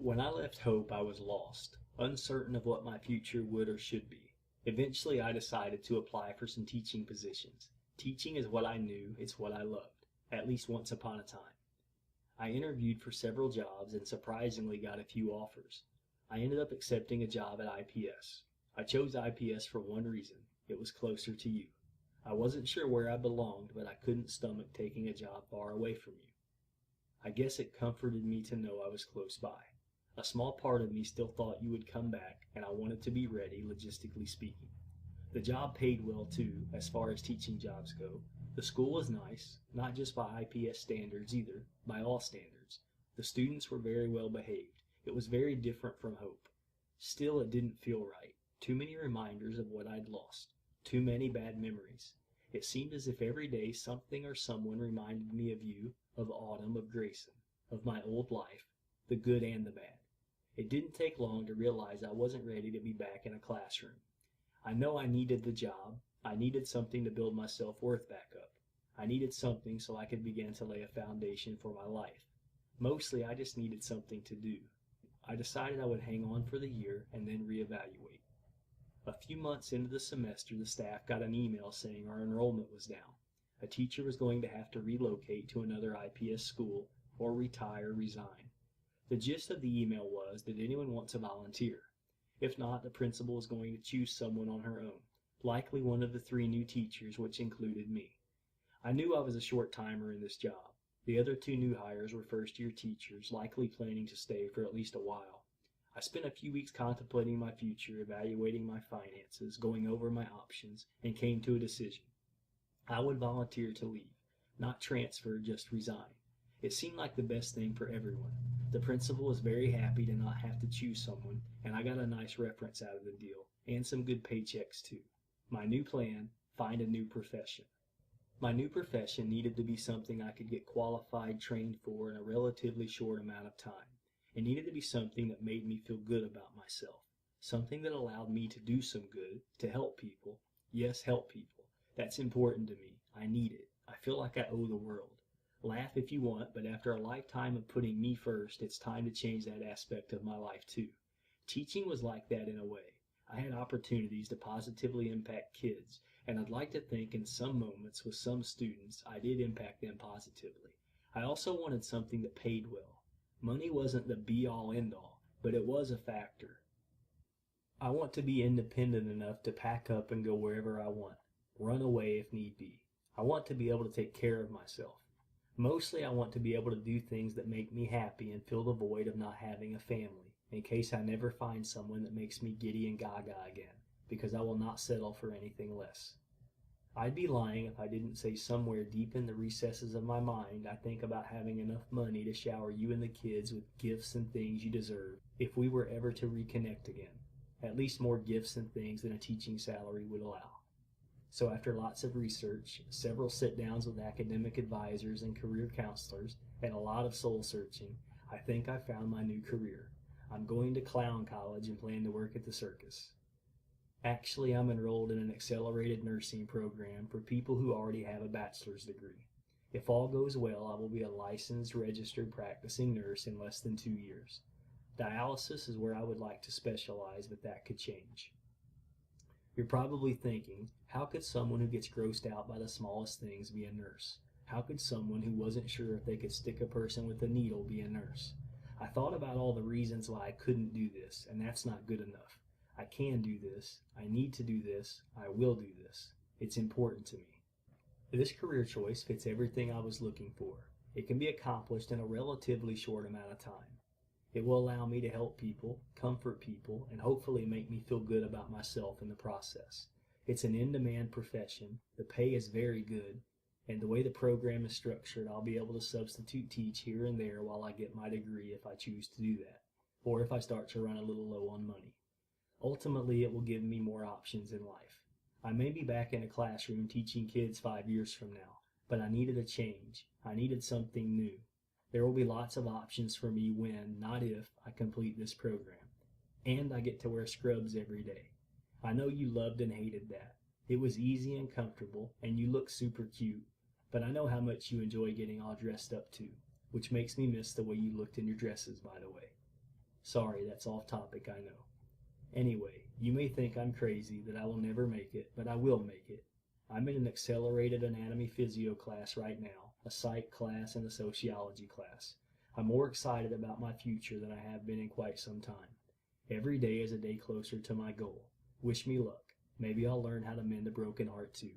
When I left Hope, I was lost, uncertain of what my future would or should be. Eventually, I decided to apply for some teaching positions. Teaching is what I knew, it's what I loved, at least once upon a time. I interviewed for several jobs and surprisingly got a few offers. I ended up accepting a job at IPS. I chose IPS for one reason: it was closer to you. I wasn't sure where I belonged, but I couldn't stomach taking a job far away from you. I guess it comforted me to know I was close by. A small part of me still thought you would come back, and I wanted to be ready, logistically speaking. The job paid well too, as far as teaching jobs go. The school was nice, not just by IPS standards either, by all standards. The students were very well behaved. It was very different from Hope. Still, it didn't feel right. Too many reminders of what I'd lost. Too many bad memories. It seemed as if every day something or someone reminded me of you, of Autumn, of Grayson, of my old life, the good and the bad. It didn't take long to realize I wasn't ready to be back in a classroom. I know I needed the job. I needed something to build my self-worth back up. I needed something so I could begin to lay a foundation for my life. Mostly, I just needed something to do. I decided I would hang on for the year and then reevaluate. A few months into the semester, the staff got an email saying our enrollment was down. A teacher was going to have to relocate to another IPS school or retire, resign. The gist of the email was, did anyone want to volunteer? If not, the principal was going to choose someone on her own, likely one of the 3 new teachers, which included me. I knew I was a short-timer in this job. The other 2 new hires were first-year teachers, likely planning to stay for at least a while. I spent a few weeks contemplating my future, evaluating my finances, going over my options, and came to a decision. I would volunteer to leave, not transfer, just resign. It seemed like the best thing for everyone. The principal was very happy to not have to choose someone, and I got a nice reference out of the deal, and some good paychecks too. My new plan: find a new profession. My new profession needed to be something I could get qualified, trained for in a relatively short amount of time. It needed to be something that made me feel good about myself, something that allowed me to do some good, to help people. Yes, help people. That's important to me. I need it. I feel like I owe the world. Laugh if you want, but after a lifetime of putting me first, it's time to change that aspect of my life too. Teaching was like that in a way. I had opportunities to positively impact kids, and I'd like to think in some moments with some students I did impact them positively. I also wanted something that paid well. Money wasn't the be-all end-all, but it was a factor. I want to be independent enough to pack up and go wherever I want, run away if need be. I want to be able to take care of myself. Mostly I want to be able to do things that make me happy and fill the void of not having a family, in case I never find someone that makes me giddy and gaga again, because I will not settle for anything less. I'd be lying if I didn't say somewhere deep in the recesses of my mind I think about having enough money to shower you and the kids with gifts and things you deserve if we were ever to reconnect again. At least more gifts and things than a teaching salary would allow. So after lots of research, several sit-downs with academic advisors and career counselors, and a lot of soul-searching, I think I found my new career. I'm going to clown college and plan to work at the circus. Actually, I'm enrolled in an accelerated nursing program for people who already have a bachelor's degree. If all goes well, I will be a licensed, registered practicing nurse in less than 2 years. Dialysis is where I would like to specialize, but that could change. You're probably thinking, how could someone who gets grossed out by the smallest things be a nurse? How could someone who wasn't sure if they could stick a person with a needle be a nurse? I thought about all the reasons why I couldn't do this, and that's not good enough. I can do this. I need to do this. I will do this. It's important to me. This career choice fits everything I was looking for. It can be accomplished in a relatively short amount of time. It will allow me to help people, comfort people, and hopefully make me feel good about myself in the process. It's an in-demand profession. The pay is very good, and the way the program is structured, I'll be able to substitute teach here and there while I get my degree if I choose to do that, or if I start to run a little low on money. Ultimately, it will give me more options in life. I may be back in a classroom teaching kids 5 years from now, but I needed a change. I needed something new. There will be lots of options for me when, not if, I complete this program. And I get to wear scrubs every day. I know you loved and hated that. It was easy and comfortable, and you look super cute, but I know how much you enjoy getting all dressed up too, which makes me miss the way you looked in your dresses, by the way. Sorry, that's off topic, I know. Anyway, you may think I'm crazy, that I will never make it, but I will make it. I'm in an accelerated anatomy physio class right now, a psych class, and a sociology class. I'm more excited about my future than I have been in quite some time. Every day is a day closer to my goal. Wish me luck. Maybe I'll learn how to mend a broken heart too.